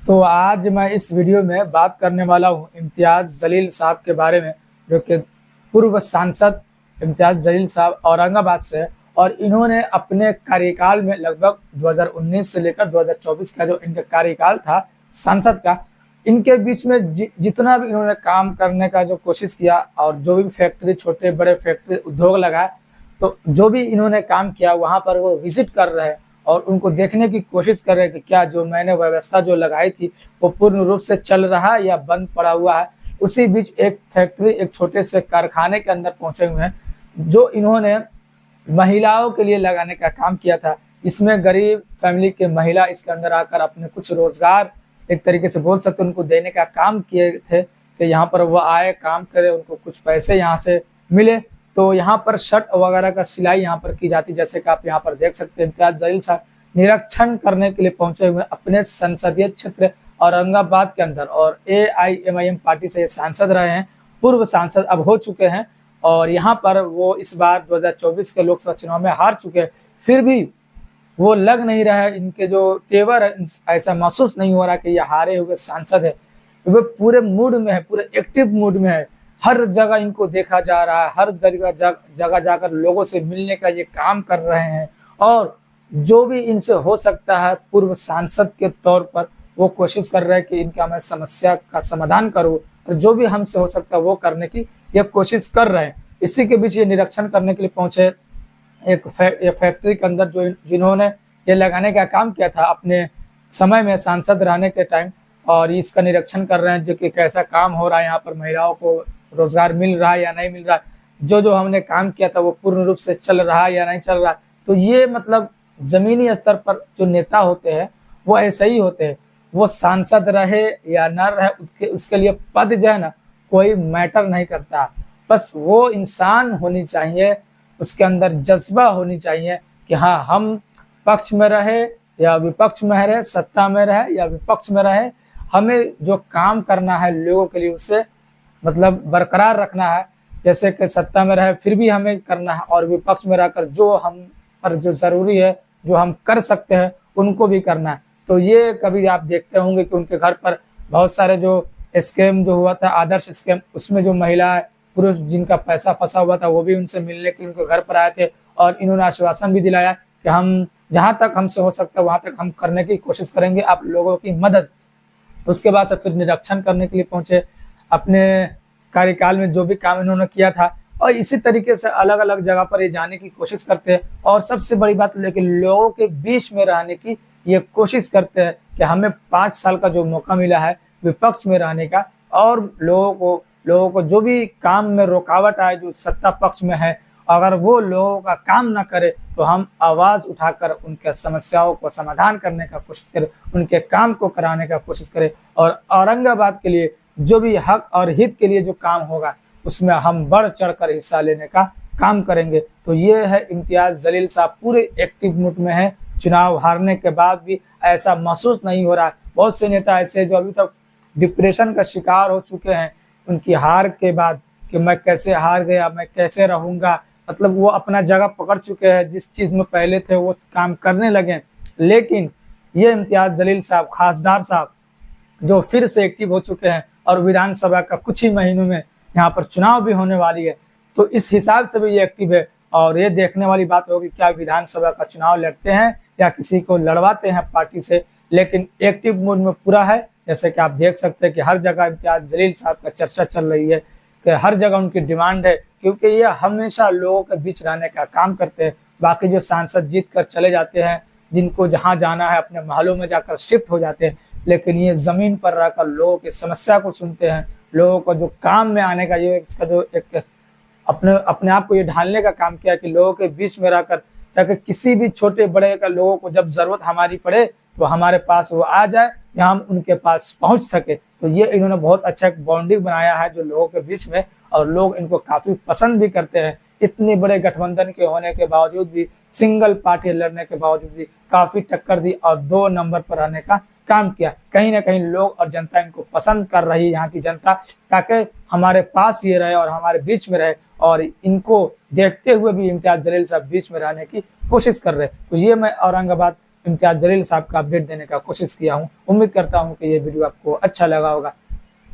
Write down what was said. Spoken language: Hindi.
तो आज मैं इस वीडियो में बात करने वाला हूं इम्तियाज़ जलील साहब के बारे में, जो कि पूर्व सांसद इम्तियाज़ जलील साहब औरंगाबाद से है। और इन्होंने अपने कार्यकाल में लगभग 2019 से लेकर 2024 का जो इनका कार्यकाल था सांसद का, इनके बीच में जितना भी इन्होंने काम करने का जो कोशिश किया और जो भी फैक्ट्री, छोटे बड़े फैक्ट्री, उद्योग लगाए, तो जो भी इन्होंने काम किया वहाँ पर वो विजिट कर रहे हैं और उनको देखने की कोशिश कर रहे हैं कि क्या जो मैंने व्यवस्था जो लगाई थी वो पूर्ण रूप से चल रहा है या बंद पड़ा हुआ है। उसी बीच एक फैक्ट्री, एक छोटे से कारखाने के अंदर पहुंचे हुए हैं जो इन्होंने महिलाओं के लिए लगाने का काम किया था। इसमें गरीब फैमिली के महिला इसके अंदर आकर अपने कुछ रोजगार, एक तरीके से बोल सकते उनको देने का काम किए थे कि यहाँ पर वो आए, काम करे, उनको कुछ पैसे यहाँ से मिले। तो यहाँ पर शर्ट वगैरह का सिलाई यहाँ पर की जाती, जैसे कि आप यहाँ पर देख सकते हैं। इम्तियाज़ जलील साहब निरीक्षण करने के लिए पहुंचे हुए अपने संसदीय क्षेत्र औरंगाबाद के अंदर, और AIMIM पार्टी से ये सांसद रहे हैं, पूर्व सांसद अब हो चुके हैं। और यहाँ पर वो इस बार 2024 के लोकसभा चुनाव में हार चुके हैं, फिर भी वो लग नहीं रहा है, इनके जो तेवर है ऐसा महसूस नहीं हो रहा कि ये हारे हुए सांसद है। वे पूरे मूड में है, पूरे एक्टिव मूड में है। हर जगह इनको देखा जा रहा है, हर जगह जाकर लोगों से मिलने का ये काम कर रहे हैं। और जो भी इनसे हो सकता है पूर्व सांसद के तौर पर वो कोशिश कर रहे हैं कि इनका मैं समस्या का समाधान करूं, और जो भी हमसे हो सकता है वो करने की ये कोशिश कर रहे हैं। इसी के बीच ये निरीक्षण करने के लिए पहुंचे एक फैक्ट्री के अंदर, जो जिन्होंने ये लगाने का काम किया था अपने समय में सांसद रहने के टाइम, और इसका निरीक्षण कर रहे हैं जो कि कैसा काम हो रहा है, यहाँ पर महिलाओं को रोजगार मिल रहा है या नहीं मिल रहा है, जो हमने काम किया था वो पूर्ण रूप से चल रहा है या नहीं चल रहा है। तो ये मतलब जमीनी स्तर पर जो नेता होते हैं वो ऐसे ही होते हैं। वो सांसद रहे या न रहे, उसके लिए पद जो है ना कोई मैटर नहीं करता। बस वो इंसान होनी चाहिए, उसके अंदर जज्बा होनी चाहिए कि हाँ, हम पक्ष में रहे या विपक्ष में रहे, सत्ता में रहे या विपक्ष में रहे, हमें जो काम करना है लोगों के लिए उसे मतलब बरकरार रखना है। जैसे कि सत्ता में रहे फिर भी हमें करना है, और विपक्ष में रहकर जो हम पर जो जरूरी है, जो हम कर सकते हैं, उनको भी करना है। तो ये कभी आप देखते होंगे कि उनके घर पर बहुत सारे जो स्कैम जो हुआ था, आदर्श स्कैम, उसमें जो महिला पुरुष जिनका पैसा फंसा हुआ था वो भी उनसे मिलने के लिए उनके घर पर आए थे, और इन्होंने आश्वासन भी दिलाया कि हम जहां तक हमसे हो सकता है वहां तक हम करने की कोशिश करेंगे, आप लोगों की मदद। उसके बाद से फिर निरीक्षण करने के लिए पहुंचे अपने कार्यकाल में जो भी काम इन्होंने किया था, और इसी तरीके से अलग अलग जगह पर ये जाने की कोशिश करते हैं। और सबसे बड़ी बात लेकिन लोगों के बीच में रहने की ये कोशिश करते हैं कि हमें 5 साल का जो मौका मिला है विपक्ष में रहने का, और लोगों को जो भी काम में रुकावट आए जो सत्ता पक्ष में है, अगर वो लोगों का काम ना करे तो हम आवाज उठाकर उनके समस्याओं को समाधान करने का कोशिश करें, उनके काम को कराने का कोशिश करें। और औरंगाबाद के लिए जो भी हक और हित के लिए जो काम होगा उसमें हम बढ़ चढ़कर हिस्सा लेने का काम करेंगे। तो ये है इम्तियाज़ जलील साहब, पूरे एक्टिव मूड में है। चुनाव हारने के बाद भी ऐसा महसूस नहीं हो रहा। बहुत से नेता ऐसे जो अभी तक डिप्रेशन का शिकार हो चुके हैं उनकी हार के बाद, कि मैं कैसे हार गया, मैं कैसे रहूंगा, मतलब वो अपना जगह पकड़ चुके हैं, जिस चीज में पहले थे वो काम करने लगे। लेकिन ये इम्तियाज़ जलील साहब, खासदार साहब, जो फिर से एक्टिव हो चुके हैं, और विधानसभा का कुछ ही महीनों में यहाँ पर चुनाव भी होने वाली है, तो इस हिसाब से भी ये एक्टिव है। और ये देखने वाली बात होगी क्या विधानसभा का चुनाव लड़ते हैं या किसी को लड़वाते हैं पार्टी से, लेकिन एक्टिव मूड में पूरा है। जैसे कि आप देख सकते हैं कि हर जगह इम्तियाज़ जलील साहब का चर्चा चल रही है, कि हर जगह उनकी डिमांड है, क्योंकि ये हमेशा लोगों के बीच रहने का काम करते हैं। बाकी जो सांसद जीत कर चले जाते हैं, जिनको जहाँ जाना है अपने महलों में जाकर शिफ्ट हो जाते हैं, लेकिन ये जमीन पर रहकर लोगों की समस्या को सुनते हैं, लोगों को जो काम में आने का ये इसका जो एक अपने आप को ये ढालने का काम किया कि लोगों के बीच में रहकर, ताकि किसी भी छोटे बड़े का लोगों को जब जरूरत हमारी पड़े तो हमारे पास वो आ जाए या हम उनके पास पहुंच सके। तो ये इन्होंने बहुत अच्छा एक बॉन्डिंग बनाया है जो लोगों के बीच में, और लोग इनको काफी पसंद भी करते हैं। इतने बड़े गठबंधन के होने के बावजूद भी, सिंगल पार्टी लड़ने के बावजूद भी काफी टक्कर दी और 2 नंबर पर रहने का काम किया। कहीं ना कहीं लोग और जनता इनको पसंद कर रही है, यहाँ की जनता, ताकि हमारे पास ये रहे और हमारे बीच में रहे, और इनको देखते हुए भी इम्तियाज़ जलील साहब बीच में रहने की कोशिश कर रहे हैं। तो ये मैं औरंगाबाद इम्तियाज़ जलील साहब का अपडेट देने का कोशिश किया हूँ। उम्मीद करता हूँ कि ये वीडियो आपको अच्छा लगा होगा।